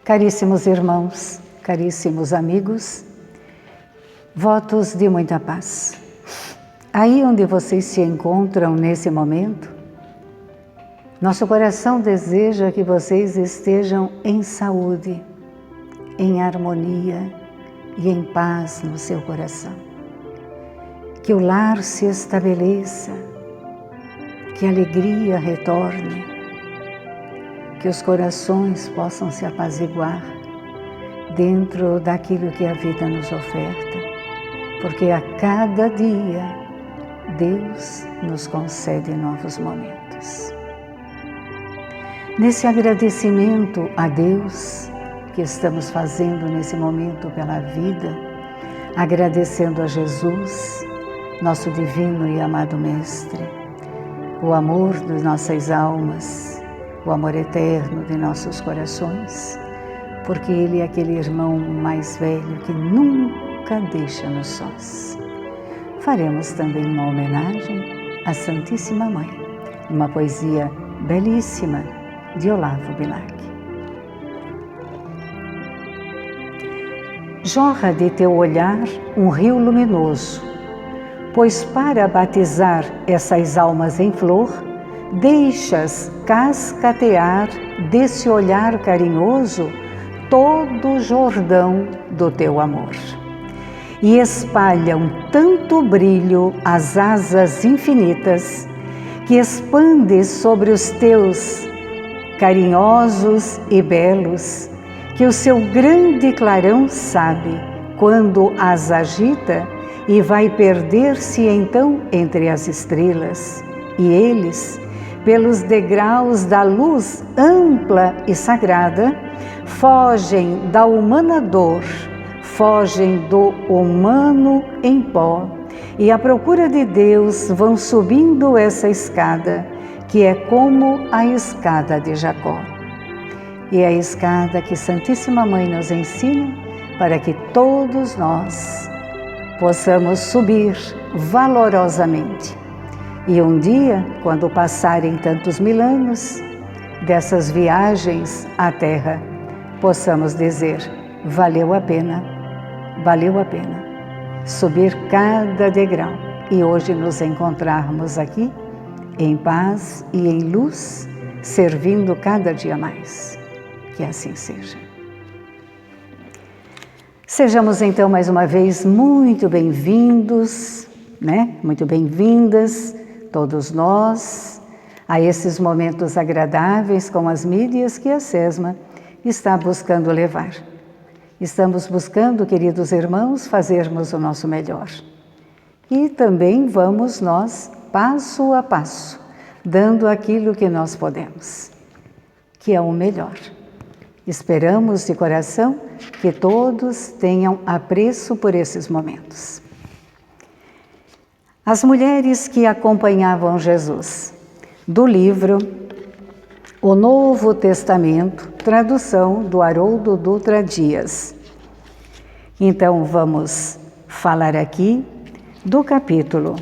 Caríssimos irmãos, caríssimos amigos, votos de muita paz. Aí onde vocês se encontram nesse momento, nosso coração deseja que vocês estejam em saúde, em harmonia e em paz no seu coração. Que o lar se estabeleça, que a alegria retorne, que os corações possam se apaziguar dentro daquilo que a vida nos oferta, porque a cada dia Deus nos concede novos momentos. Nesse agradecimento a Deus que estamos fazendo nesse momento pela vida, agradecendo a Jesus, nosso divino e amado Mestre, o amor de nossas almas, o amor eterno de nossos corações, porque Ele é aquele irmão mais velho que nunca deixa-nos sós. Faremos também uma homenagem à Santíssima Mãe, uma poesia belíssima de Olavo Bilac. Jorra de teu olhar um rio luminoso, pois para batizar essas almas em flor, deixas cascatear desse olhar carinhoso todo o Jordão do teu amor. E espalham tanto brilho as asas infinitas, que expandes sobre os teus carinhosos e belos, que o seu grande clarão sabe quando as agita e vai perder-se então entre as estrelas. E eles, pelos degraus da luz ampla e sagrada, fogem da humana dor, fogem do humano em pó, e à procura de Deus vão subindo essa escada, que é como a escada de Jacó. E é a escada que Santíssima Mãe nos ensina para que todos nós possamos subir valorosamente. E um dia, quando passarem tantos mil anos dessas viagens à Terra, possamos dizer: valeu a pena subir cada degrau e hoje nos encontrarmos aqui em paz e em luz, servindo cada dia mais. Que assim seja. Sejamos então mais uma vez muito bem-vindos, muito bem-vindas, todos nós, a esses momentos agradáveis com as mídias que a SESMA está buscando levar. Estamos buscando, queridos irmãos, fazermos o nosso melhor. E também vamos nós, passo a passo, dando aquilo que nós podemos, que é o melhor. Esperamos de coração que todos tenham apreço por esses momentos. As mulheres que acompanhavam Jesus, do livro O Novo Testamento, tradução do Haroldo Dutra Dias. Então vamos falar aqui do capítulo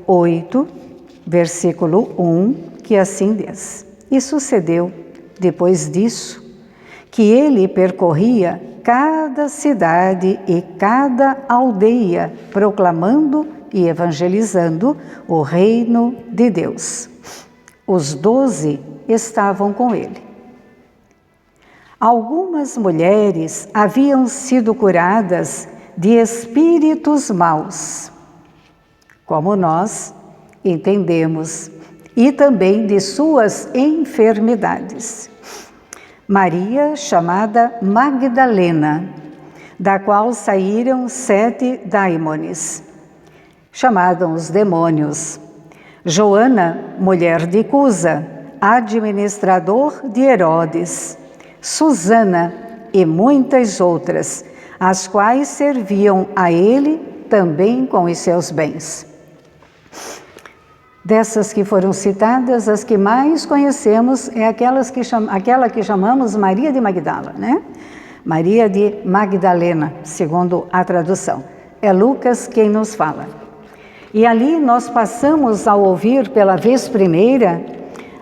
8, versículo 1, que assim diz: E sucedeu, depois disso, que ele percorria cada cidade e cada aldeia, proclamando e evangelizando o reino de Deus. Os 12 estavam com ele. Algumas mulheres haviam sido curadas de espíritos maus, como nós entendemos, e também de suas enfermidades. Maria, chamada Magdalena, da qual saíram 7 daimones, chamados os demônios. Joana, mulher de Cusa, administrador de Herodes. Susana e muitas outras, as quais serviam a ele também com os seus bens. Dessas que foram citadas, as que mais conhecemos é aquela que chamamos Maria de Magdala, Maria de Magdalena, segundo a tradução. É Lucas quem nos fala. E ali nós passamos a ouvir pela vez primeira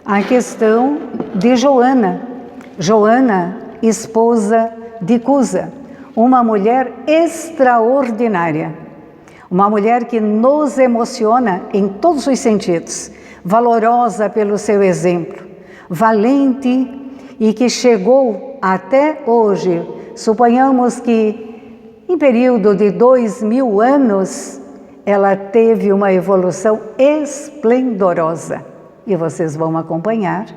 a questão de Joana. Joana, esposa de Cusa, uma mulher extraordinária, uma mulher que nos emociona em todos os sentidos, valorosa pelo seu exemplo, valente e que chegou até hoje, suponhamos que em período de 2000 anos, ela teve uma evolução esplendorosa. E vocês vão acompanhar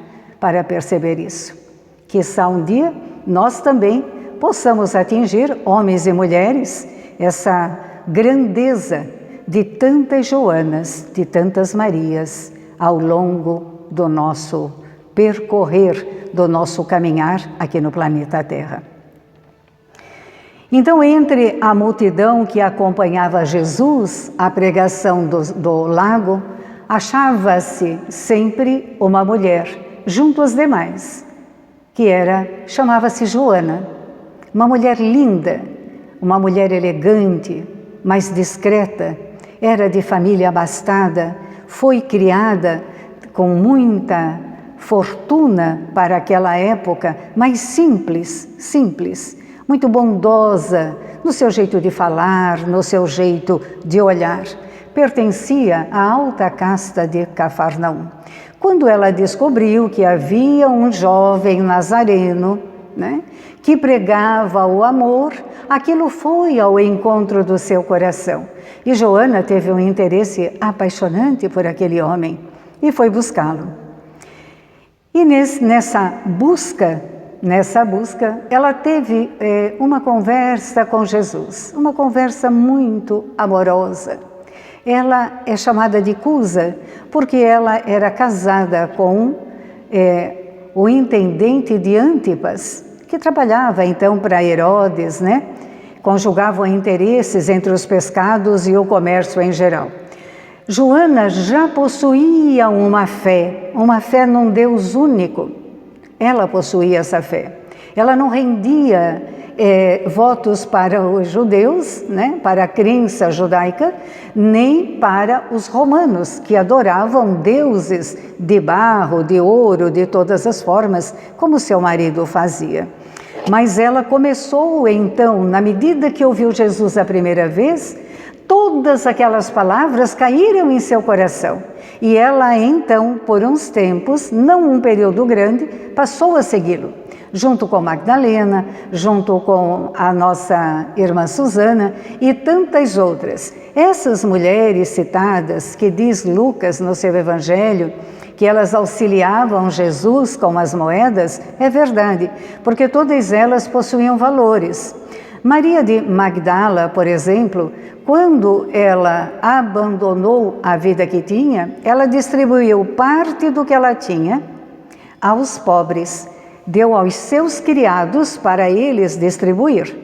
para perceber isso. Quiçá um dia nós também possamos atingir, homens e mulheres, essa grandeza de tantas Joanas, de tantas Marias, ao longo do nosso percorrer, do nosso caminhar aqui no planeta Terra. Então, entre a multidão que acompanhava Jesus, a pregação do lago, achava-se sempre uma mulher, junto às demais, que chamava-se Joana, uma mulher linda, uma mulher elegante, mas discreta, era de família abastada, foi criada com muita fortuna para aquela época, mas simples, muito bondosa no seu jeito de falar, no seu jeito de olhar. Pertencia à alta casta de Cafarnaum. Quando ela descobriu que havia um jovem nazareno, que pregava o amor, aquilo foi ao encontro do seu coração. E Joana teve um interesse apaixonante por aquele homem e foi buscá-lo. E nessa busca, ela teve uma conversa com Jesus, uma conversa muito amorosa. Ela é chamada de Cusa porque ela era casada com o intendente de Antipas, que trabalhava então para Herodes, conjugavam interesses entre os pescados e o comércio em geral. Joana já possuía uma fé num Deus único. Ela possuía essa fé. Ela não rendia votos para os judeus, para a crença judaica, nem para os romanos, que adoravam deuses de barro, de ouro, de todas as formas, como seu marido fazia. Mas ela começou então, na medida que ouviu Jesus a primeira vez, todas aquelas palavras caíram em seu coração. E ela então, por uns tempos, não um período grande, passou a segui-lo. Junto com Magdalena, junto com a nossa irmã Susana e tantas outras. Essas mulheres citadas, que diz Lucas no seu Evangelho, que elas auxiliavam Jesus com as moedas, é verdade, porque todas elas possuíam valores. Maria de Magdala, por exemplo, quando ela abandonou a vida que tinha, ela distribuiu parte do que ela tinha aos pobres, deu aos seus criados para eles distribuir.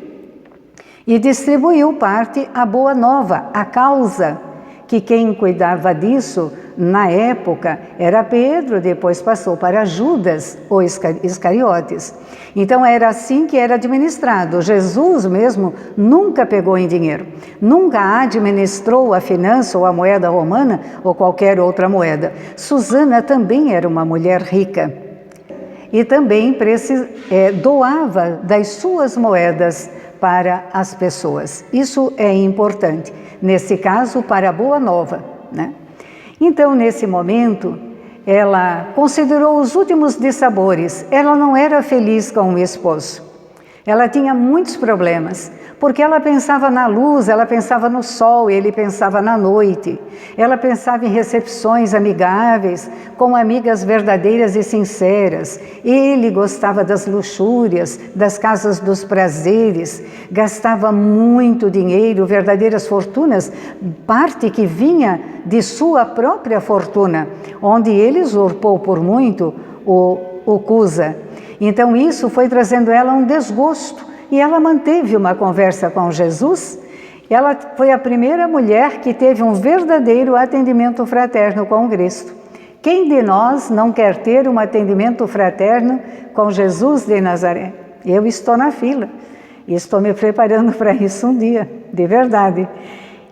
E distribuiu parte à Boa Nova, à causa, que quem cuidava disso na época era Pedro, depois passou para Judas, ou Iscariotes. Então era assim que era administrado. Jesus mesmo nunca pegou em dinheiro, nunca administrou a finança ou a moeda romana ou qualquer outra moeda. Susana também era uma mulher rica. E também doava das suas moedas para as pessoas. Isso é importante, nesse caso, para a Boa Nova. Então, nesse momento, ela considerou os últimos dissabores. Ela não era feliz com o esposo. Ela tinha muitos problemas, porque ela pensava na luz, ela pensava no sol, ele pensava na noite. Ela pensava em recepções amigáveis, com amigas verdadeiras e sinceras. Ele gostava das luxúrias, das casas dos prazeres, gastava muito dinheiro, verdadeiras fortunas, parte que vinha de sua própria fortuna, onde ele usurpou por muito o Cusa. Então isso foi trazendo ela um desgosto e ela manteve uma conversa com Jesus. Ela foi a primeira mulher que teve um verdadeiro atendimento fraterno com Cristo. Quem de nós não quer ter um atendimento fraterno com Jesus de Nazaré? Eu estou na fila e estou me preparando para isso um dia, de verdade.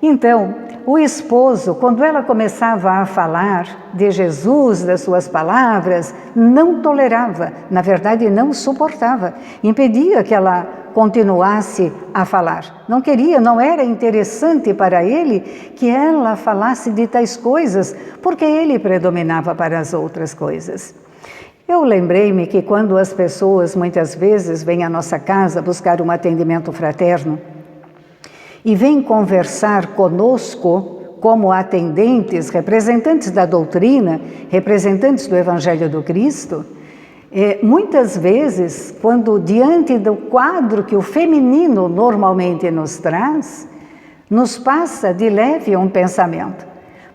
Então, o esposo, quando ela começava a falar de Jesus, das suas palavras, não tolerava, na verdade não suportava, impedia que ela continuasse a falar. Não queria, não era interessante para ele que ela falasse de tais coisas, porque ele predominava para as outras coisas. Eu lembrei-me que quando as pessoas muitas vezes vêm à nossa casa buscar um atendimento fraterno e vêm conversar conosco como atendentes, representantes da doutrina, representantes do Evangelho do Cristo, muitas vezes, quando diante do quadro que o feminino normalmente nos traz, nos passa de leve um pensamento,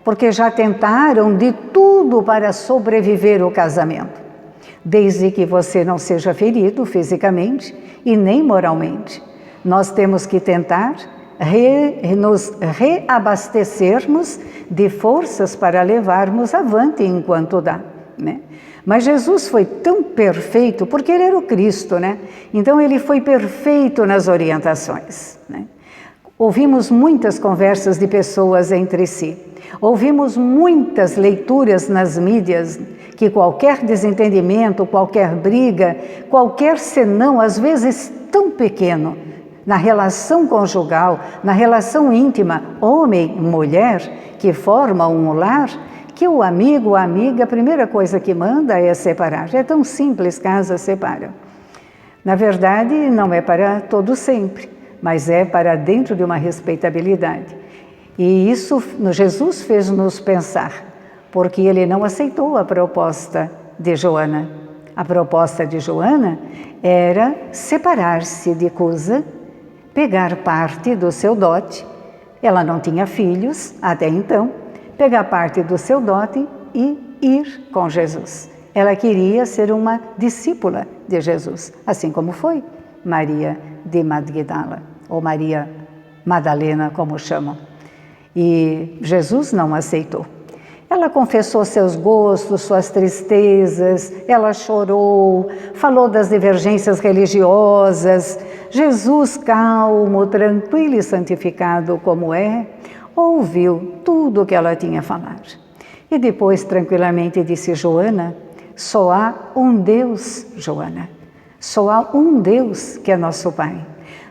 porque já tentaram de tudo para sobreviver o casamento, desde que você não seja ferido fisicamente e nem moralmente. Nós temos que tentar nos reabastecermos de forças para levarmos avante enquanto dá, né? Mas Jesus foi tão perfeito, porque ele era o Cristo, né? Então ele foi perfeito nas orientações, né? Ouvimos muitas conversas de pessoas entre si, ouvimos muitas leituras nas mídias, que qualquer desentendimento, qualquer briga, qualquer senão, às vezes tão pequeno, na relação conjugal, na relação íntima, homem e mulher, que formam um lar, que o amigo ou a amiga, a primeira coisa que manda é separar. É tão simples, casa separa. Na verdade, não é para todo sempre, mas é para dentro de uma respeitabilidade. E isso Jesus fez-nos pensar, porque ele não aceitou a proposta de Joana. A proposta de Joana era separar-se de Cusa, pegar parte do seu dote, ela não tinha filhos até então, pegar parte do seu dote e ir com Jesus. Ela queria ser uma discípula de Jesus, assim como foi Maria de Magdala, ou Maria Madalena, como chamam. E Jesus não aceitou. Ela confessou seus gostos, suas tristezas, ela chorou, falou das divergências religiosas. Jesus, calmo, tranquilo e santificado como é, ouviu tudo o que ela tinha a falar. E depois, tranquilamente, disse: Joana, só há um Deus, Joana. Só há um Deus que é nosso Pai.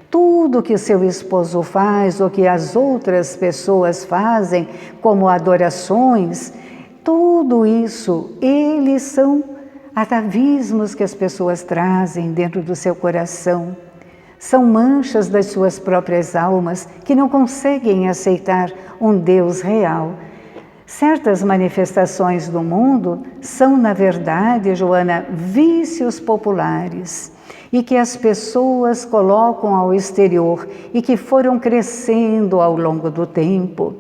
Tudo que o seu esposo faz, ou que as outras pessoas fazem, como adorações, tudo isso, eles são atavismos que as pessoas trazem dentro do seu coração. São manchas das suas próprias almas que não conseguem aceitar um Deus real. Certas manifestações do mundo são, na verdade, Joana, vícios populares e que as pessoas colocam ao exterior e que foram crescendo ao longo do tempo.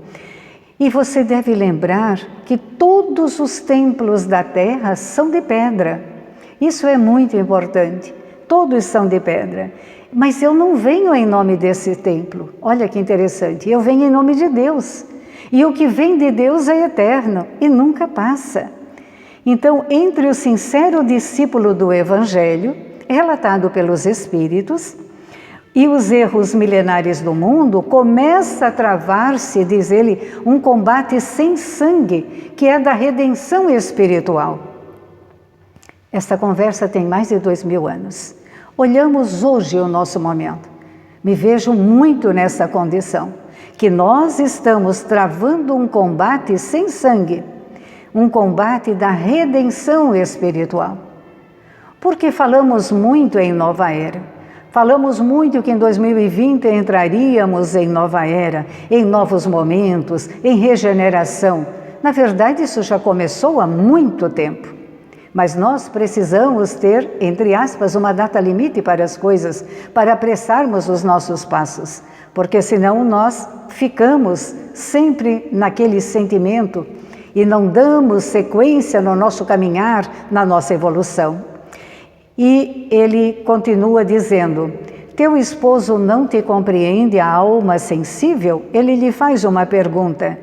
E você deve lembrar que todos os templos da terra são de pedra. Isso é muito importante. Todos são de pedra. Mas eu não venho em nome desse templo. Olha que interessante. Eu venho em nome de Deus. E o que vem de Deus é eterno e nunca passa. Então, entre o sincero discípulo do Evangelho, relatado pelos Espíritos, e os erros milenares do mundo, começa a travar-se, diz ele, um combate sem sangue, que é da redenção espiritual. Esta conversa tem mais de 2000 anos. Olhamos hoje o nosso momento. Me vejo muito nessa condição, que nós estamos travando um combate sem sangue, um combate da redenção espiritual. Porque falamos muito em nova era. Falamos muito que em 2020 entraríamos em nova era, em novos momentos, em regeneração. Na verdade, isso já começou há muito tempo. Mas nós precisamos ter, entre aspas, uma data limite para as coisas, para apressarmos os nossos passos. Porque senão nós ficamos sempre naquele sentimento e não damos sequência no nosso caminhar, na nossa evolução. E ele continua dizendo: teu esposo não te compreende a alma sensível? Ele lhe faz uma pergunta.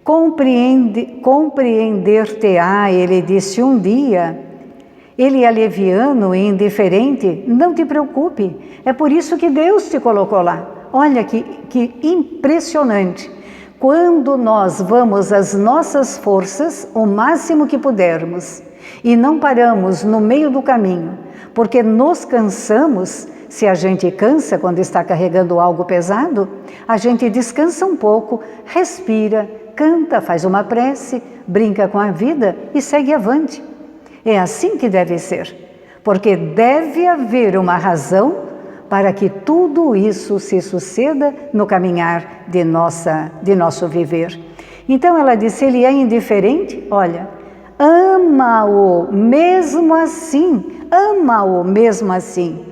Compreender-te-á, ele disse um dia. Ele é leviano e indiferente? Não te preocupe, é por isso que Deus te colocou lá. Olha que impressionante. quando nós vamos às nossas forças o máximo que pudermos e não paramos no meio do caminho, porque nos cansamos. Se a gente cansa quando está carregando algo pesado, a gente descansa um pouco, respira, canta, faz uma prece, brinca com a vida e segue avante. É assim que deve ser, porque deve haver uma razão para que tudo isso se suceda no caminhar de nosso viver. Então ela disse, ele é indiferente? Olha, ama-o mesmo assim, ama-o mesmo assim.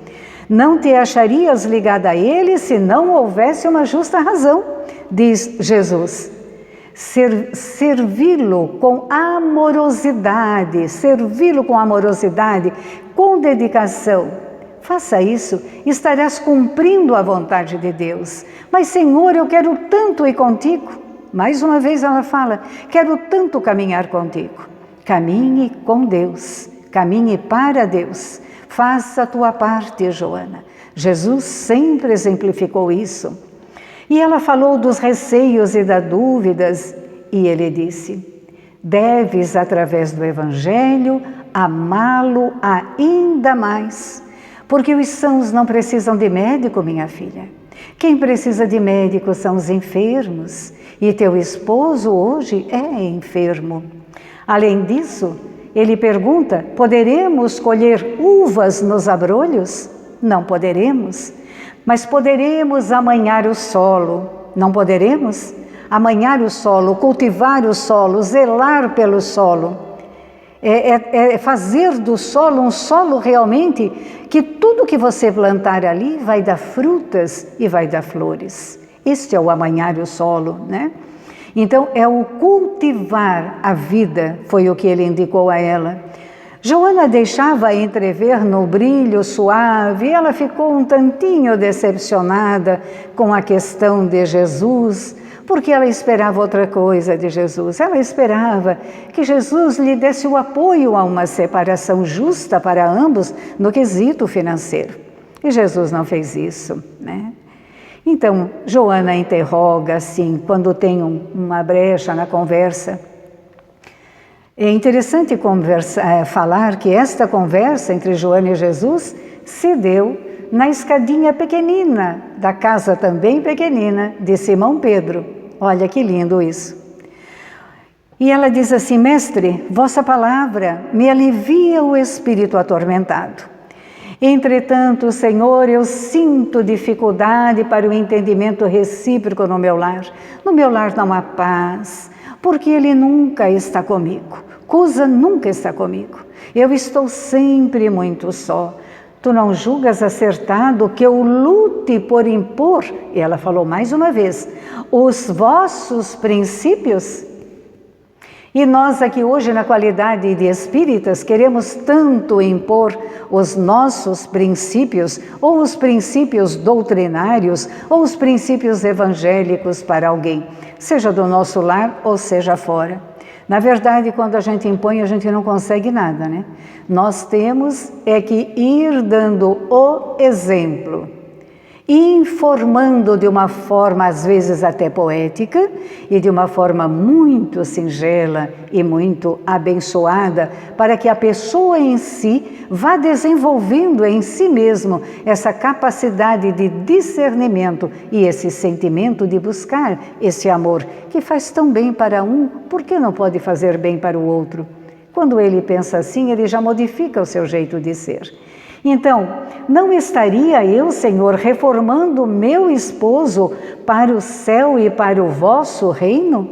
Não te acharias ligada a ele se não houvesse uma justa razão, diz Jesus. Servi-lo com amorosidade, com dedicação. Faça isso, estarás cumprindo a vontade de Deus. Mas, Senhor, eu quero tanto ir contigo. Mais uma vez ela fala, quero tanto caminhar contigo. Caminhe com Deus, caminhe para Deus. Faça a tua parte, Joana. Jesus sempre exemplificou isso. E ela falou dos receios e das dúvidas, e ele disse, deves, através do Evangelho, amá-lo ainda mais, porque os sãos não precisam de médico, minha filha. Quem precisa de médico são os enfermos, e teu esposo hoje é enfermo. Além disso, ele pergunta, poderemos colher uvas nos abrolhos? Não poderemos, mas poderemos amanhar o solo. Não poderemos? Amanhar o solo, cultivar o solo, zelar pelo solo. É fazer do solo um solo realmente que tudo que você plantar ali vai dar frutas e vai dar flores. Este é o amanhar o solo, né? Então, é o cultivar a vida, foi o que ele indicou a ela. Joana deixava entrever no brilho suave, ela ficou um tantinho decepcionada com a questão de Jesus, porque ela esperava outra coisa de Jesus. Ela esperava que Jesus lhe desse o apoio a uma separação justa para ambos no quesito financeiro. E Jesus não fez isso, né? Então, Joana interroga assim, quando tem uma brecha na conversa. É interessante falar que esta conversa entre Joana e Jesus se deu na escadinha pequenina, da casa também pequenina, de Simão Pedro. Olha que lindo isso. E ela diz assim, mestre, vossa palavra me alivia o espírito atormentado. Entretanto, Senhor, eu sinto dificuldade para o entendimento recíproco no meu lar. No meu lar não há paz, porque Ele nunca está comigo. Cusa nunca está comigo. Eu estou sempre muito só. Tu não julgas acertado que eu lute por impor, e ela falou mais uma vez, os vossos princípios? E nós aqui hoje, na qualidade de espíritas, queremos tanto impor os nossos princípios, ou os princípios doutrinários, ou os princípios evangélicos para alguém, seja do nosso lar ou seja fora. Na verdade, quando a gente impõe, a gente não consegue nada, né? Nós temos que ir dando o exemplo, informando de uma forma às vezes até poética e de uma forma muito singela e muito abençoada, para que a pessoa em si vá desenvolvendo em si mesmo essa capacidade de discernimento e esse sentimento de buscar esse amor que faz tão bem para um, por que não pode fazer bem para o outro? Quando ele pensa assim, ele já modifica o seu jeito de ser. Então, não estaria eu, Senhor, reformando meu esposo para o céu e para o vosso reino?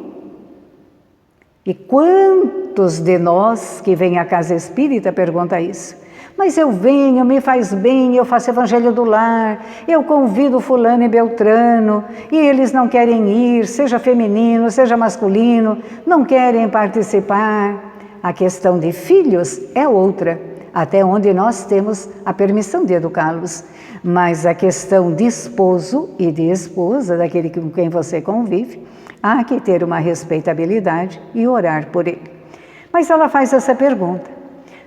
E quantos de nós que vêm à casa espírita perguntam isso? Mas eu venho, me faz bem, eu faço evangelho do lar, eu convido fulano e beltrano, e eles não querem ir, seja feminino, seja masculino, não querem participar. A questão de filhos é outra, até onde nós temos a permissão de educá-los. Mas a questão de esposo e de esposa, daquele com quem você convive, há que ter uma respeitabilidade e orar por ele. Mas ela faz essa pergunta.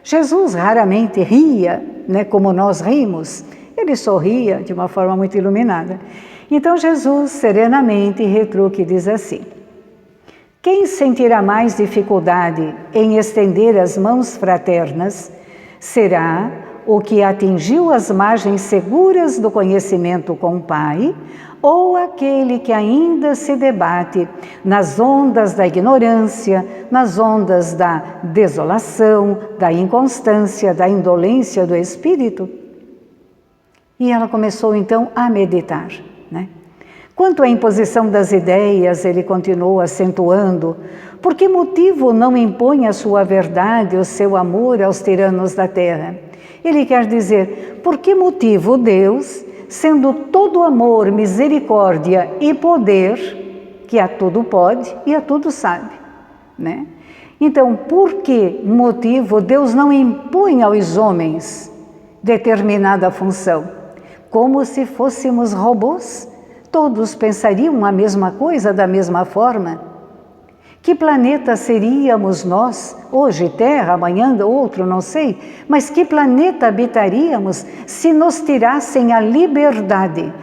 Jesus raramente ria, né, como nós rimos. Ele sorria de uma forma muito iluminada. Então Jesus serenamente retruca e diz assim, Quem sentirá mais dificuldade em estender as mãos fraternas será o que atingiu as margens seguras do conhecimento com o Pai, ou aquele que ainda se debate nas ondas da ignorância, nas ondas da desolação, da inconstância, da indolência do espírito. E ela começou então a meditar, né? Quanto à imposição das ideias, ele continuou acentuando: por que motivo não impõe a sua verdade, o seu amor aos tiranos da terra? Ele quer dizer, por que motivo Deus, sendo todo amor, misericórdia e poder, que a tudo pode e a tudo sabe, né? Então, por que motivo Deus não impõe aos homens determinada função? Como se fôssemos robôs, todos pensariam a mesma coisa da mesma forma. Que planeta seríamos nós, hoje Terra, amanhã outro, não sei, mas que planeta habitaríamos se nos tirassem a liberdade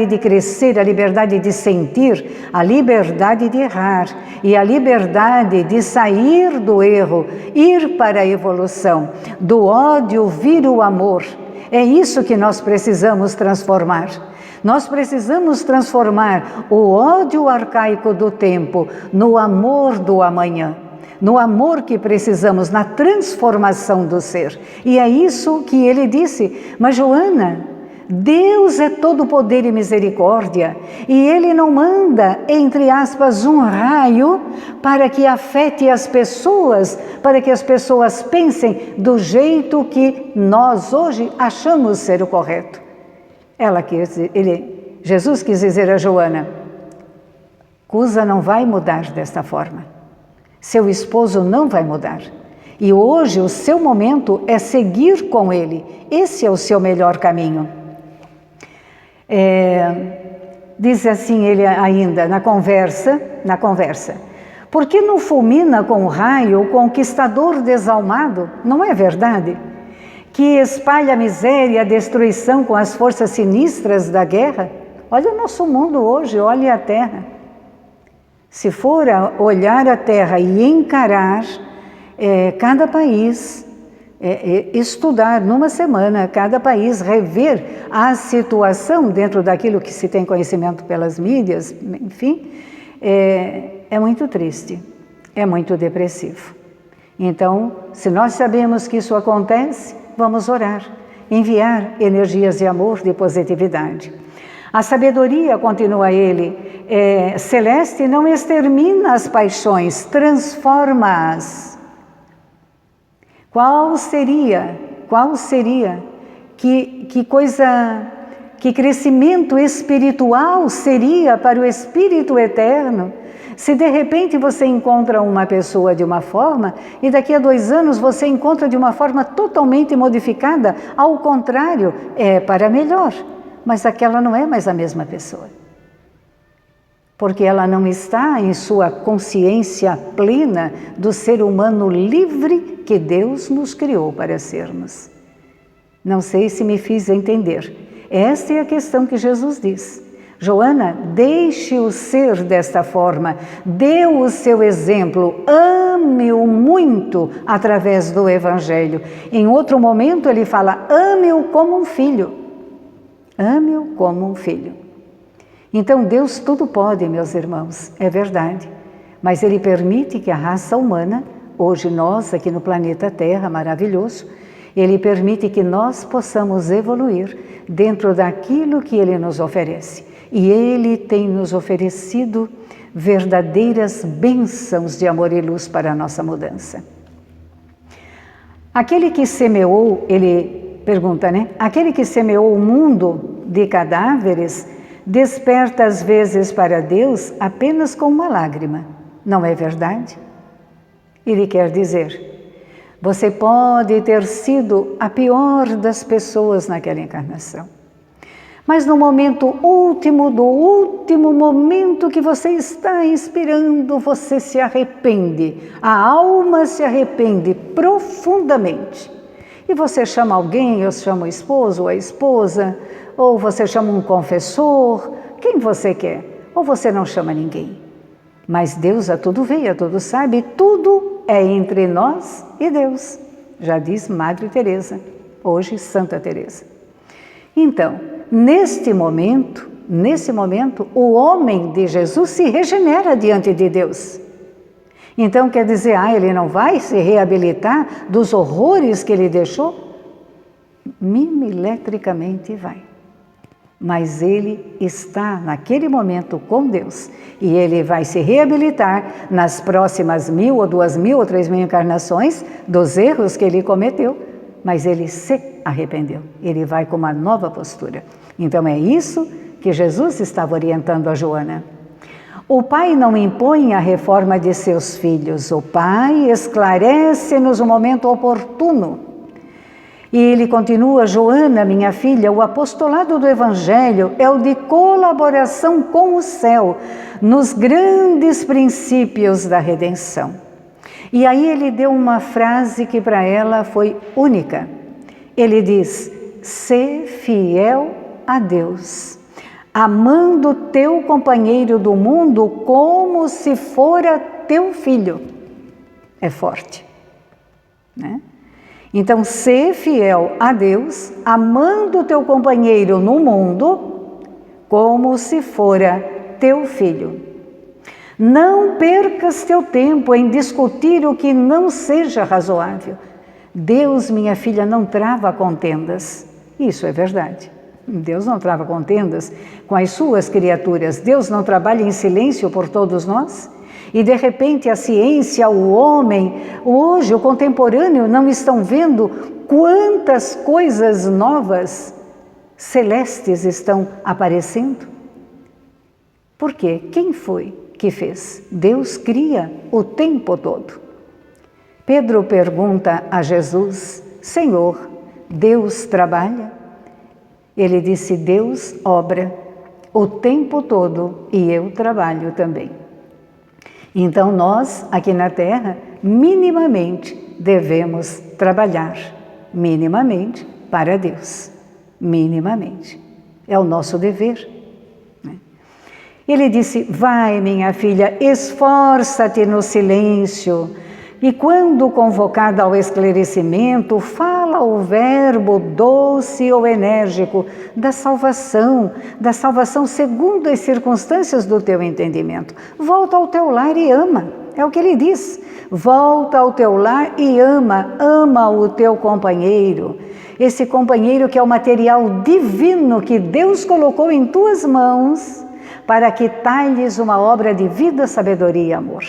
de crescer, a liberdade de sentir, a liberdade de errar e a liberdade de sair do erro, ir para a evolução, do ódio vir o amor. É isso que nós precisamos transformar. Nós precisamos transformar o ódio arcaico do tempo no amor do amanhã, no amor que precisamos, na transformação do ser. E é isso que ele disse. Mas Joana, Deus é todo poder e misericórdia, e Ele não manda, entre aspas, um raio para que afete as pessoas, para que as pessoas pensem do jeito que nós hoje achamos ser o correto. Jesus quis dizer a Joana: Cusa não vai mudar desta forma, seu esposo não vai mudar, e hoje o seu momento é seguir com ele, esse é o seu melhor caminho. Diz assim ele ainda na conversa, por que não fulmina com o raio o conquistador desalmado? Não é verdade? Que espalha a miséria e a destruição com as forças sinistras da guerra? Olha o nosso mundo hoje, olha a Terra. Se for olhar a Terra e encarar cada país, estudar numa semana, cada país, rever a situação dentro daquilo que se tem conhecimento pelas mídias, enfim, é muito triste, é muito depressivo. Então, se nós sabemos que isso acontece, vamos orar, enviar energias de amor, de positividade. A sabedoria, continua ele, celeste, não extermina as paixões, transforma-as. Qual seria, que crescimento espiritual seria para o Espírito Eterno, se de repente você encontra uma pessoa de uma forma e daqui a 2 anos você encontra de uma forma totalmente modificada, ao contrário, é para melhor, mas aquela não é mais a mesma pessoa. Porque ela não está em sua consciência plena do ser humano livre que Deus nos criou para sermos. Não sei se me fiz entender. Esta é a questão que Jesus diz. Joana, deixe-o ser desta forma, dê o seu exemplo, ame-o muito através do Evangelho. Em outro momento ele fala, ame-o como um filho. Ame-o como um filho. Então Deus tudo pode, meus irmãos, é verdade. Mas Ele permite que a raça humana, hoje nós aqui no planeta Terra, maravilhoso, Ele permite que nós possamos evoluir dentro daquilo que Ele nos oferece. E Ele tem nos oferecido verdadeiras bênçãos de amor e luz para a nossa mudança. Aquele que semeou, ele pergunta, né? Aquele que semeou o mundo de cadáveres desperta às vezes para Deus apenas com uma lágrima. Não é verdade? Ele quer dizer, você pode ter sido a pior das pessoas naquela encarnação. Mas no momento último, do último momento que você está inspirando, você se arrepende. A alma se arrepende profundamente. E você chama alguém, eu chamo o esposo ou a esposa, ou você chama um confessor, quem você quer, ou você não chama ninguém. Mas Deus a tudo vê, a tudo sabe, tudo é entre nós e Deus, já diz Madre Teresa, hoje Santa Teresa. Então, nesse momento, o homem de Jesus se regenera diante de Deus. Então quer dizer, ele não vai se reabilitar dos horrores que ele deixou? Milimetricamente vai. Mas ele está naquele momento com Deus e ele vai se reabilitar nas próximas 1000 ou 2000 ou 3000 encarnações dos erros que ele cometeu, mas ele se arrependeu, ele vai com uma nova postura. Então é isso que Jesus estava orientando a Joana. O Pai não impõe a reforma de seus filhos, o Pai esclarece-nos o momento oportuno. E ele continua, Joana, minha filha, o apostolado do Evangelho é o de colaboração com o céu, nos grandes princípios da redenção. E aí ele deu uma frase que para ela foi única. Ele diz, sê fiel a Deus, amando teu companheiro do mundo como se fora teu filho. É forte, né? Então, ser fiel a Deus, amando teu companheiro no mundo, como se fora teu filho. Não percas teu tempo em discutir o que não seja razoável. Deus, minha filha, não trava contendas. Isso é verdade. Deus não trava contendas com as suas criaturas. Deus não trabalha em silêncio por todos nós. E de repente a ciência, o homem, hoje o contemporâneo não estão vendo quantas coisas novas celestes estão aparecendo? Por quê? Quem foi que fez? Deus cria o tempo todo. Pedro pergunta a Jesus, Senhor, Deus trabalha? Ele disse, Deus obra o tempo todo e eu trabalho também. Então nós, aqui na Terra, minimamente devemos trabalhar, minimamente para Deus, minimamente. É o nosso dever. Né? Ele disse, vai minha filha, esforça-te no silêncio, e quando convocada ao esclarecimento, fala o verbo doce ou enérgico da salvação segundo as circunstâncias do teu entendimento. Volta ao teu lar e ama, é o que ele diz. Volta ao teu lar e ama o teu companheiro. Esse companheiro que é o material divino que Deus colocou em tuas mãos para que talhes uma obra de vida, sabedoria e amor.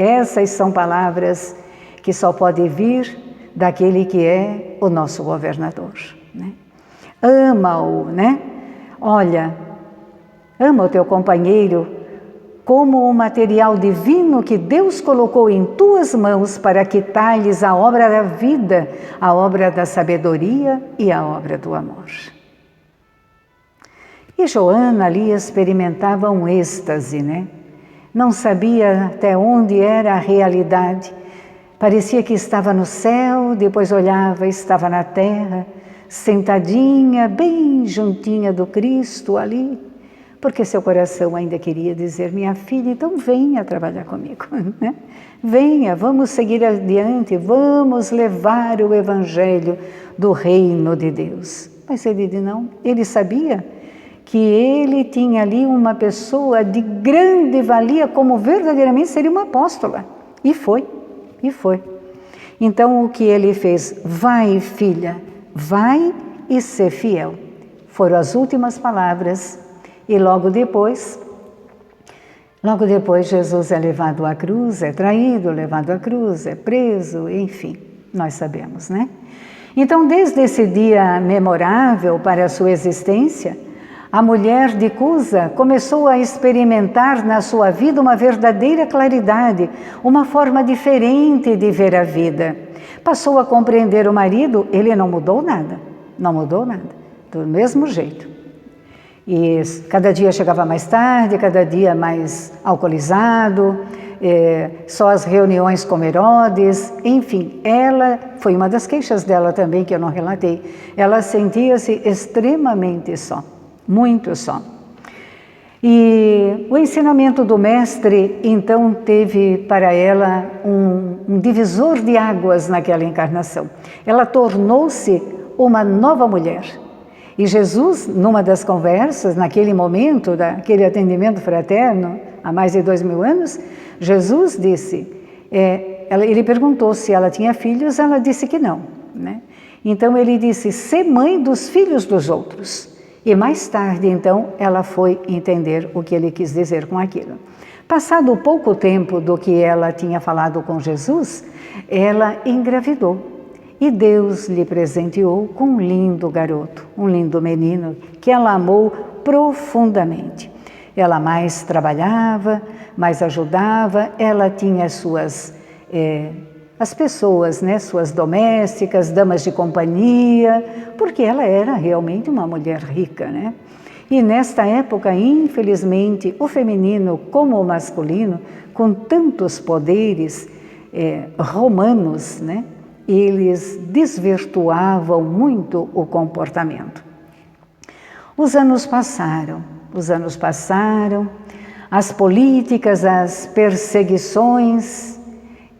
Essas são palavras que só podem vir daquele que é o nosso governador. Né? Ama-o, né? Olha, ama o teu companheiro como um material divino que Deus colocou em tuas mãos para que talhes a obra da vida, a obra da sabedoria e a obra do amor. E Joana ali experimentava um êxtase, né? Não sabia até onde era a realidade. Parecia que estava no céu, depois olhava, estava na terra, sentadinha, bem juntinha do Cristo ali, porque seu coração ainda queria dizer, minha filha, então venha trabalhar comigo, né? Venha, vamos seguir adiante, vamos levar o Evangelho do Reino de Deus. Mas ele disse não, ele sabia que ele tinha ali uma pessoa de grande valia, como verdadeiramente seria uma apóstola. E foi. Então o que ele fez? Vai, filha, vai e ser fiel. Foram as últimas palavras. E logo depois Jesus é levado à cruz, é traído, levado à cruz, é preso, enfim, nós sabemos, né? Então desde esse dia memorável para a sua existência, a mulher de Cusa começou a experimentar na sua vida uma verdadeira claridade, uma forma diferente de ver a vida. Passou a compreender o marido, ele não mudou nada, do mesmo jeito. E cada dia chegava mais tarde, cada dia mais alcoolizado, só as reuniões com Herodes, enfim, ela, foi uma das queixas dela também que eu não relatei, ela sentia-se extremamente só. Muito só. E o ensinamento do Mestre, então, teve para ela um divisor de águas naquela encarnação. Ela tornou-se uma nova mulher. E Jesus, numa das conversas, naquele momento, daquele atendimento fraterno, há mais de 2000 anos, Jesus disse, ele perguntou se ela tinha filhos, ela disse que não, né? Então ele disse, sê mãe dos filhos dos outros. E mais tarde, então, ela foi entender o que ele quis dizer com aquilo. Passado pouco tempo do que ela tinha falado com Jesus, ela engravidou. E Deus lhe presenteou com um lindo garoto, um lindo menino, que ela amou profundamente. Ela mais trabalhava, mais ajudava, ela tinha as pessoas, né, suas domésticas, damas de companhia, porque ela era realmente uma mulher rica, né? E nesta época, infelizmente, o feminino como o masculino, com tantos poderes romanos, né, eles desvirtuavam muito o comportamento. Os anos passaram, as políticas, as perseguições,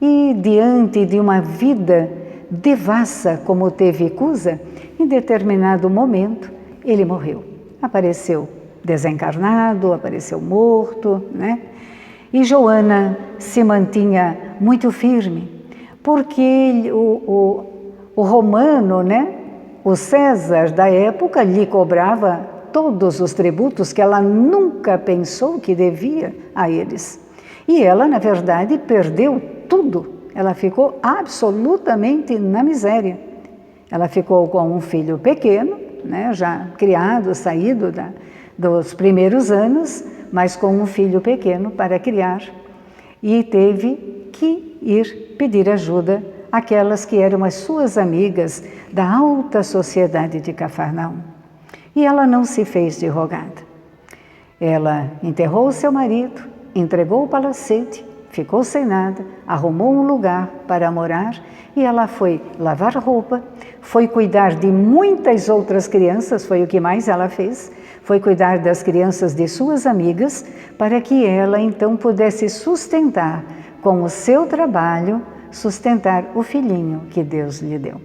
e diante de uma vida devassa como teve Cusa, em determinado momento ele morreu. Apareceu desencarnado, apareceu morto, né? E Joana se mantinha muito firme, porque o romano, né, o César da época, lhe cobrava todos os tributos que ela nunca pensou que devia a eles. E ela, na verdade, perdeu tudo. Ela ficou absolutamente na miséria. Ela ficou com um filho pequeno, né, já criado, saído dos primeiros anos, mas com um filho pequeno para criar. E teve que ir pedir ajuda àquelas que eram as suas amigas da alta sociedade de Cafarnaum. E ela não se fez de rogada. Ela enterrou seu marido, entregou o palacete, ficou sem nada, arrumou um lugar para morar e ela foi lavar roupa, foi cuidar de muitas outras crianças, foi o que mais ela fez, foi cuidar das crianças de suas amigas para que ela então pudesse sustentar com o seu trabalho, sustentar o filhinho que Deus lhe deu.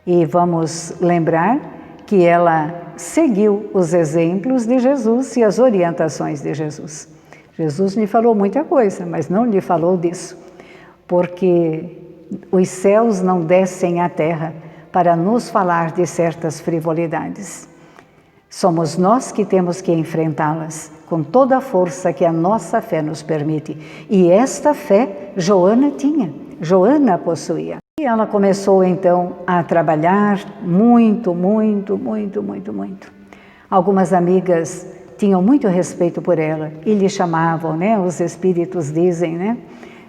E vamos lembrar que ela seguiu os exemplos de Jesus e as orientações de Jesus. Jesus lhe falou muita coisa, mas não lhe falou disso, porque os céus não descem à terra para nos falar de certas frivolidades. Somos nós que temos que enfrentá-las com toda a força que a nossa fé nos permite. E esta fé Joana tinha, Joana possuía. E ela começou então a trabalhar muito. Algumas amigas tinham muito respeito por ela e lhe chamavam, né? Os espíritos dizem, né?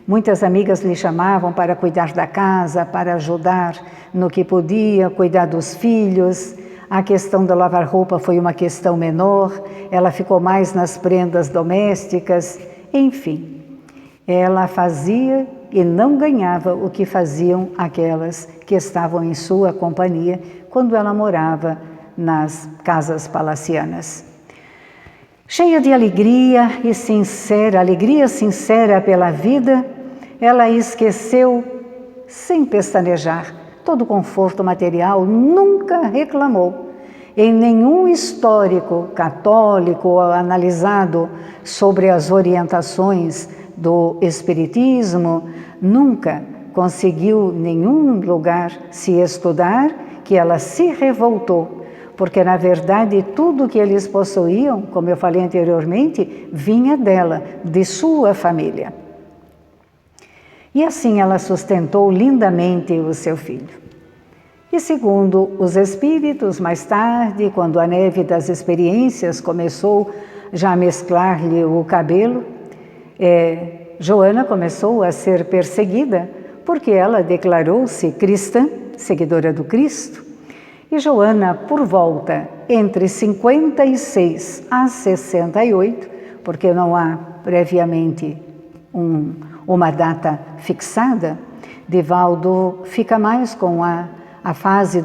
Muitas amigas lhe chamavam para cuidar da casa, para ajudar no que podia, cuidar dos filhos. A questão da lavar roupa foi uma questão menor, ela ficou mais nas prendas domésticas, enfim. Ela fazia e não ganhava o que faziam aquelas que estavam em sua companhia quando ela morava nas casas palacianas. Cheia de alegria sincera pela vida, ela esqueceu, sem pestanejar, todo o conforto material, nunca reclamou. Em nenhum histórico católico analisado sobre as orientações do Espiritismo, nunca conseguiu nenhum lugar se estudar que ela se revoltou, porque na verdade tudo que eles possuíam, como eu falei anteriormente, vinha dela, de sua família. E assim ela sustentou lindamente o seu filho. E segundo os espíritos, mais tarde, quando a neve das experiências começou já a mesclar-lhe o cabelo, Joana começou a ser perseguida porque ela declarou-se cristã, seguidora do Cristo. E Joana, por volta entre 56 a 68, porque não há previamente uma data fixada, Divaldo fica mais com a fase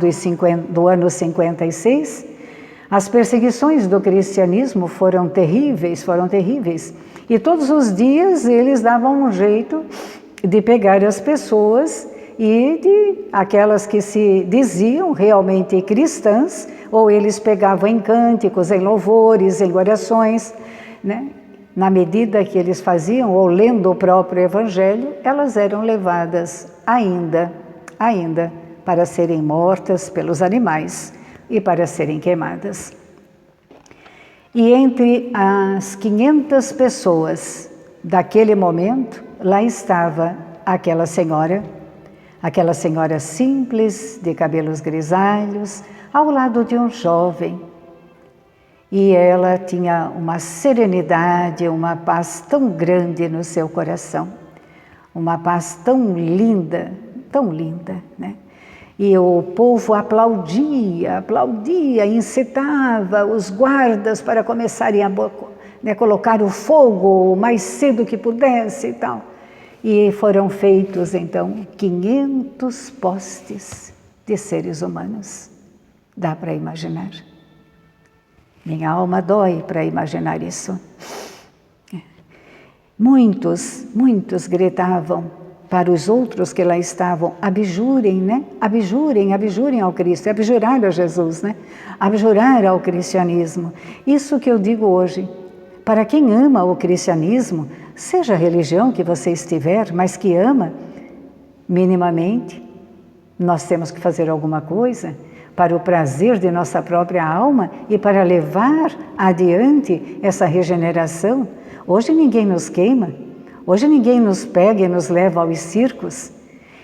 do ano 56, As perseguições do cristianismo foram terríveis. E todos os dias eles davam um jeito de pegar as pessoas e de aquelas que se diziam realmente cristãs, ou eles pegavam em cânticos, em louvores, em orações, né? Na medida que eles faziam, ou lendo o próprio Evangelho, elas eram levadas ainda para serem mortas pelos animais e para serem queimadas. E entre as 500 pessoas daquele momento, lá estava aquela senhora simples, de cabelos grisalhos, ao lado de um jovem. E ela tinha uma serenidade, uma paz tão grande no seu coração, uma paz tão linda, né? E o povo aplaudia, incitava os guardas para começarem a colocar o fogo o mais cedo que pudesse e tal. E foram feitos, então, 500 postes de seres humanos. Dá para imaginar? Minha alma dói para imaginar isso. Muitos gritavam para os outros que lá estavam: abjurem, né? Abjurem ao Cristo, abjurar a Jesus, né? Abjurar ao cristianismo. Isso que eu digo hoje. Para quem ama o cristianismo, seja a religião que você estiver, mas que ama, minimamente, nós temos que fazer alguma coisa para o prazer de nossa própria alma e para levar adiante essa regeneração. Hoje ninguém nos queima, hoje ninguém nos pega e nos leva aos circos.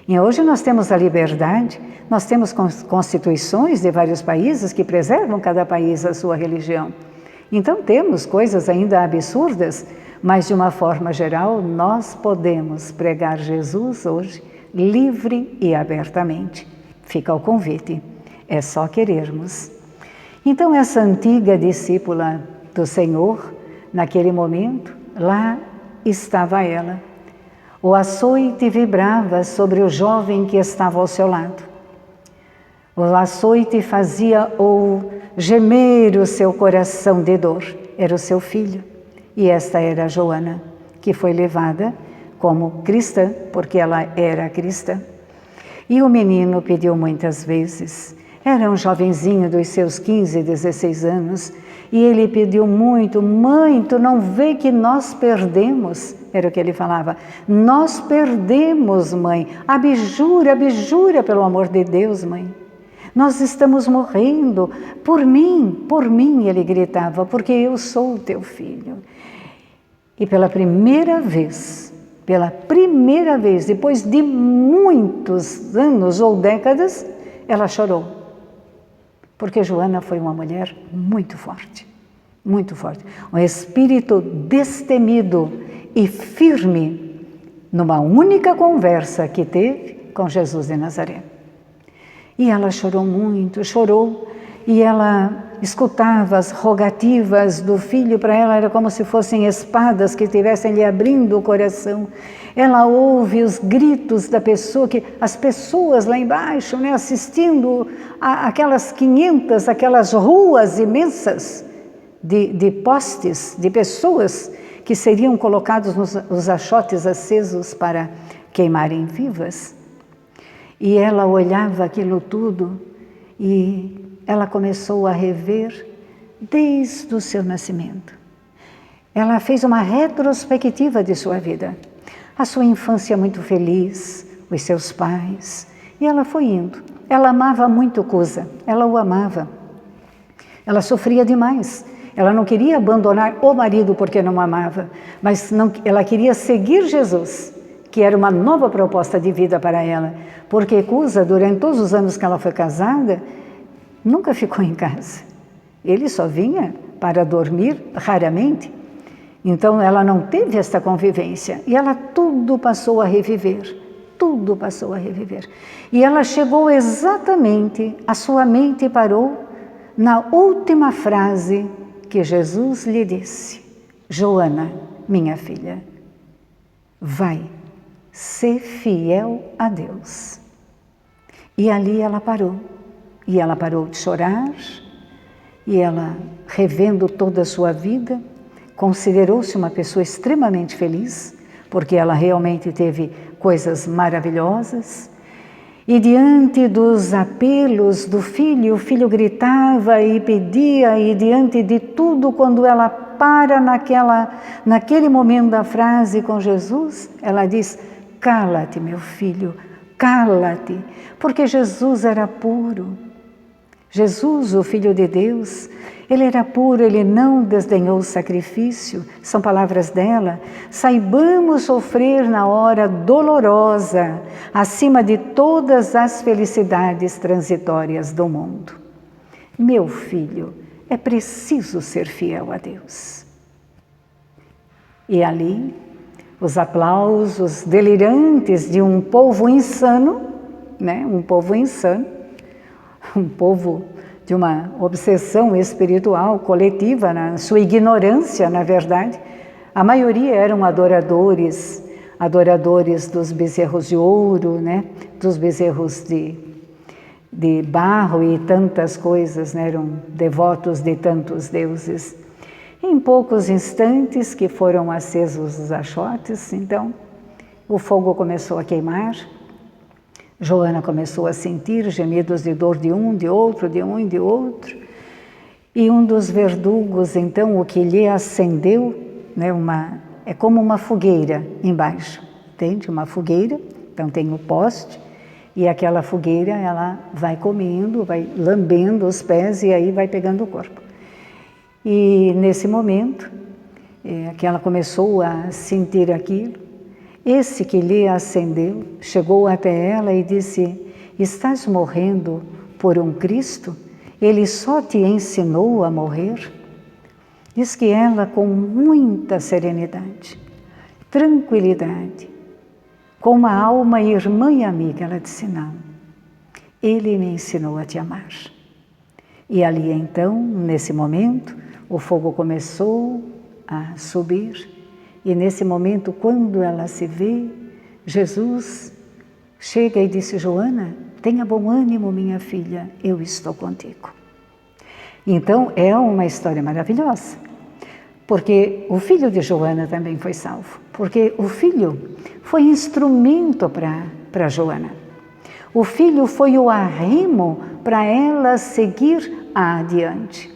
E hoje nós temos a liberdade, nós temos constituições de vários países que preservam cada país a sua religião. Então temos coisas ainda absurdas, mas de uma forma geral nós podemos pregar Jesus hoje livre e abertamente. Fica o convite. É só querermos. Então essa antiga discípula do Senhor, naquele momento, lá estava ela. O açoite vibrava sobre o jovem que estava ao seu lado. O açoite fazia gemer o seu coração de dor. Era o seu filho. E esta era a Joana, que foi levada como cristã, porque ela era cristã. E o menino pediu muitas vezes. Era um jovenzinho dos seus 15, 16 anos, e ele pediu muito: mãe, tu não vê que nós perdemos? Era o que ele falava. Nós perdemos, mãe. Abjura, pelo amor de Deus, mãe. Nós estamos morrendo. Por mim, ele gritava, porque eu sou o teu filho. E pela primeira vez, depois de muitos anos ou décadas, ela chorou. Porque Joana foi uma mulher muito forte. Um espírito destemido e firme numa única conversa que teve com Jesus de Nazaré. E ela chorou muito, e ela escutava as rogativas do filho. Para ela era como se fossem espadas que estivessem lhe abrindo o coração. Ela ouve os gritos da pessoa, as pessoas lá embaixo, né, assistindo aquelas 500, aquelas ruas imensas de postes, de pessoas que seriam colocados nos achotes acesos para queimarem vivas. E ela olhava aquilo tudo e ela começou a rever desde o seu nascimento. Ela fez uma retrospectiva de sua vida. A sua infância muito feliz, os seus pais, e ela foi indo. Ela amava muito Cusa, ela o amava. Ela sofria demais. Ela não queria abandonar o marido porque não amava, mas ela queria seguir Jesus, que era uma nova proposta de vida para ela. Porque Cusa, durante todos os anos que ela foi casada, nunca ficou em casa. Ele só vinha para dormir raramente. Então ela não teve esta convivência e ela tudo passou a reviver. E ela chegou exatamente, a sua mente parou na última frase que Jesus lhe disse: Joana, minha filha, vai, ser fiel a Deus. E ali ela parou. E ela parou de chorar, E ela, revendo toda a sua vida, considerou-se uma pessoa extremamente feliz, porque ela realmente teve coisas maravilhosas. E diante dos apelos do filho, o filho gritava e pedia, e diante de tudo, quando ela para naquele momento da frase com Jesus, ela diz: cala-te, meu filho, cala-te, porque Jesus era puro. Jesus, o Filho de Deus, ele era puro, ele não desdenhou o sacrifício. São palavras dela. Saibamos sofrer na hora dolorosa, acima de todas as felicidades transitórias do mundo. Meu filho, é preciso ser fiel a Deus. E ali, os aplausos delirantes de um povo insano, né? Um povo insano, um povo de uma obsessão espiritual coletiva, na sua ignorância, na verdade. A maioria eram adoradores dos bezerros de ouro, né? Dos bezerros de barro e tantas coisas, né? Eram devotos de tantos deuses. Em poucos instantes que foram acesos os achotes, então o fogo começou a queimar. Joana começou a sentir gemidos de dor de um, de outro, de um e de outro. E um dos verdugos, então, o que lhe acendeu, né, é como uma fogueira embaixo, entende? Uma fogueira, então tem o poste, e aquela fogueira, ela vai comendo, vai lambendo os pés e aí vai pegando o corpo. E nesse momento, que ela começou a sentir aquilo, esse que lhe acendeu chegou até ela e disse: estás morrendo por um Cristo? Ele só te ensinou a morrer? Diz que ela, com muita serenidade, tranquilidade, com uma alma irmã e amiga, ela disse: não, ele me ensinou a te amar. E ali então, nesse momento, o fogo começou a subir. E nesse momento, quando ela se vê, Jesus chega e disse: Joana, tenha bom ânimo, minha filha, eu estou contigo. Então, é uma história maravilhosa, porque o filho de Joana também foi salvo, porque o filho foi instrumento para Joana. O filho foi o arrimo para ela seguir adiante.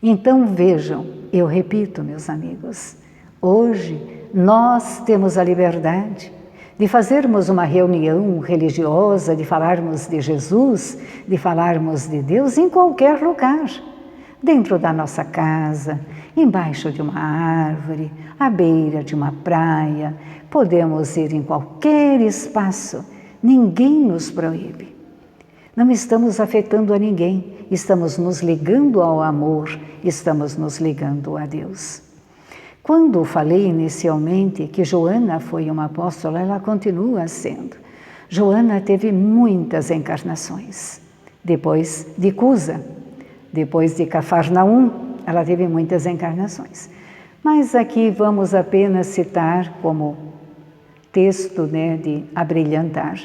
Então, vejam, eu repito, meus amigos, hoje nós temos a liberdade de fazermos uma reunião religiosa, de falarmos de Jesus, de falarmos de Deus em qualquer lugar, dentro da nossa casa, embaixo de uma árvore, à beira de uma praia, podemos ir em qualquer espaço, ninguém nos proíbe. Não estamos afetando a ninguém, estamos nos ligando ao amor, estamos nos ligando a Deus. Quando falei inicialmente que Joana foi uma apóstola, ela continua sendo. Joana teve muitas encarnações. Depois de Cusa, depois de Cafarnaum, ela teve muitas encarnações. Mas aqui vamos apenas citar como texto, né, de abrilhantar.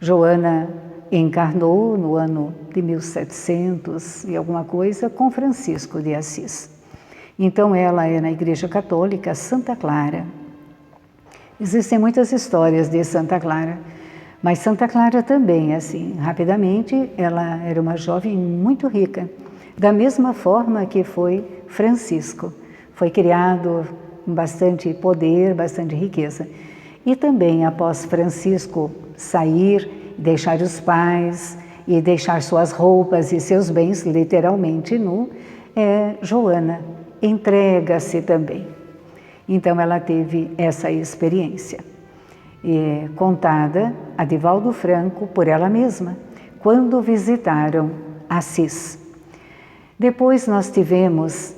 Joana encarnou no ano de 1700 e alguma coisa com Francisco de Assis. Então ela é na Igreja Católica Santa Clara. Existem muitas histórias de Santa Clara, mas Santa Clara também, assim, rapidamente, ela era uma jovem muito rica, da mesma forma que foi Francisco. Foi criado com bastante poder, bastante riqueza. E também após Francisco sair, deixar os pais e deixar suas roupas e seus bens literalmente nu, Joana entrega-se também. Então ela teve essa experiência, contada a Divaldo Franco por ela mesma, quando visitaram Assis. Depois nós tivemos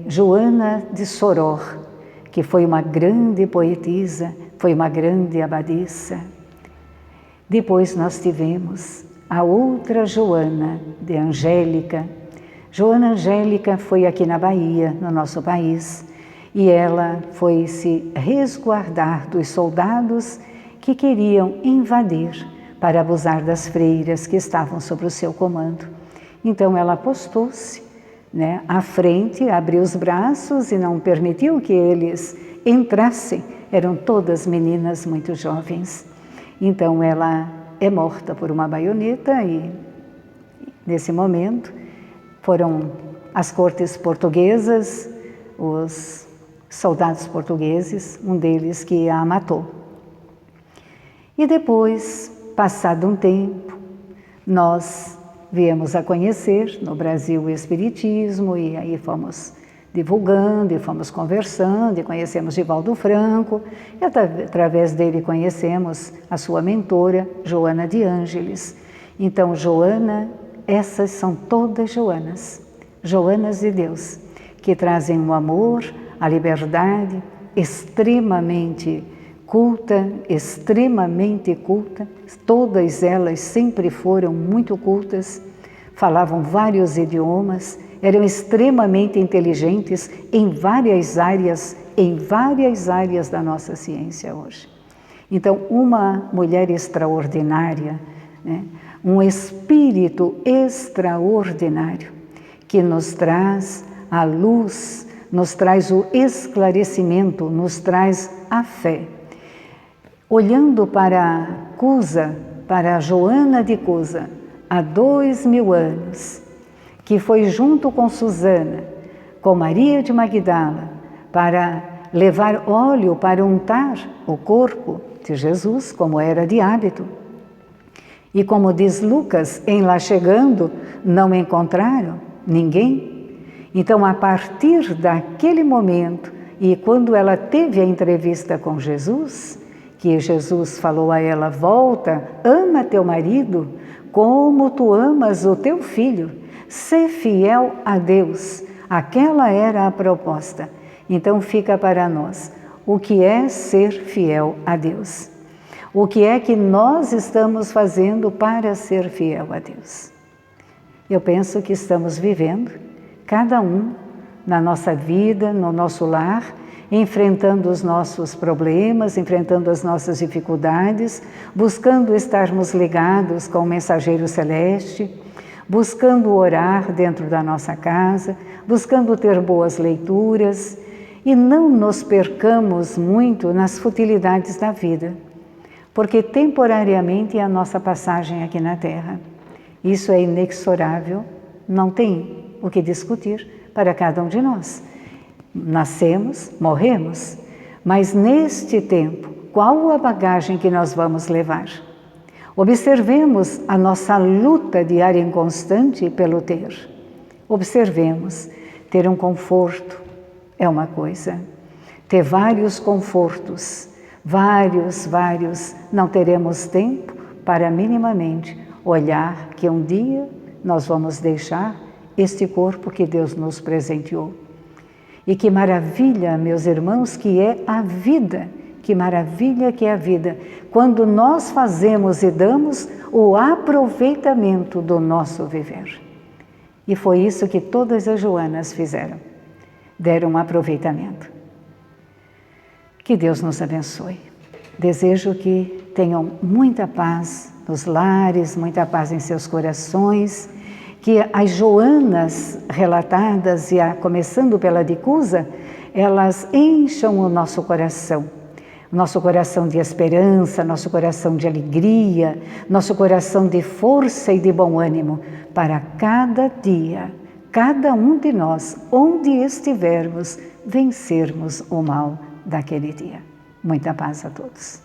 Joana de Soror, que foi uma grande poetisa, foi uma grande abadesa. Depois nós tivemos a outra Joana, de Angélica. Joana Angélica foi aqui na Bahia, no nosso país, e ela foi se resguardar dos soldados que queriam invadir para abusar das freiras que estavam sob o seu comando. Então ela postou-se, né, à frente, abriu os braços e não permitiu que eles entrassem. Eram todas meninas muito jovens. Então ela é morta por uma baioneta e, nesse momento, foram as cortes portuguesas, os soldados portugueses, um deles que a matou. E depois, passado um tempo, nós viemos a conhecer no Brasil o Espiritismo e aí fomos divulgando e fomos conversando e conhecemos Divaldo Franco e através dele conhecemos a sua mentora, Joana de Ângeles. Então, Joana, essas são todas Joanas, Joanas de Deus, que trazem o amor, a liberdade, extremamente culta, todas elas sempre foram muito cultas, falavam vários idiomas, eram extremamente inteligentes em várias áreas da nossa ciência hoje. Então, uma mulher extraordinária, né? Um espírito extraordinário que nos traz a luz, nos traz o esclarecimento, nos traz a fé. Olhando para Cusa, para Joana de Cusa, há 2000 anos, que foi junto com Susana, com Maria de Magdala, para levar óleo para untar o corpo de Jesus, como era de hábito. E como diz Lucas, em lá chegando, não encontraram ninguém. Então, a partir daquele momento, e quando ela teve a entrevista com Jesus, que Jesus falou a ela, volta, ama teu marido, como tu amas o teu filho, sê fiel a Deus. Aquela era a proposta. Então fica para nós, o que é ser fiel a Deus? O que é que nós estamos fazendo para ser fiel a Deus? Eu penso que estamos vivendo, cada um, na nossa vida, no nosso lar, enfrentando os nossos problemas, enfrentando as nossas dificuldades, buscando estarmos ligados com o mensageiro celeste, buscando orar dentro da nossa casa, buscando ter boas leituras e não nos percamos muito nas futilidades da vida, porque temporariamente é a nossa passagem aqui na Terra. Isso é inexorável, não tem o que discutir para cada um de nós. Nascemos, morremos, mas neste tempo, qual a bagagem que nós vamos levar? Observemos a nossa luta diária e constante pelo ter. Observemos, ter um conforto é uma coisa, ter vários confortos, vários, não teremos tempo para minimamente olhar que um dia nós vamos deixar este corpo que Deus nos presenteou. E que maravilha, meus irmãos, que é a vida, que maravilha que é a vida, quando nós fazemos e damos o aproveitamento do nosso viver. E foi isso que todas as Joanas fizeram, deram um aproveitamento. Que Deus nos abençoe. Desejo que tenham muita paz nos lares, muita paz em seus corações, que as Joanas relatadas, começando pela de Cusa, elas encham o nosso coração de esperança, nosso coração de alegria, nosso coração de força e de bom ânimo, para cada dia, cada um de nós, onde estivermos, vencermos o mal daquele dia. Muita paz a todos.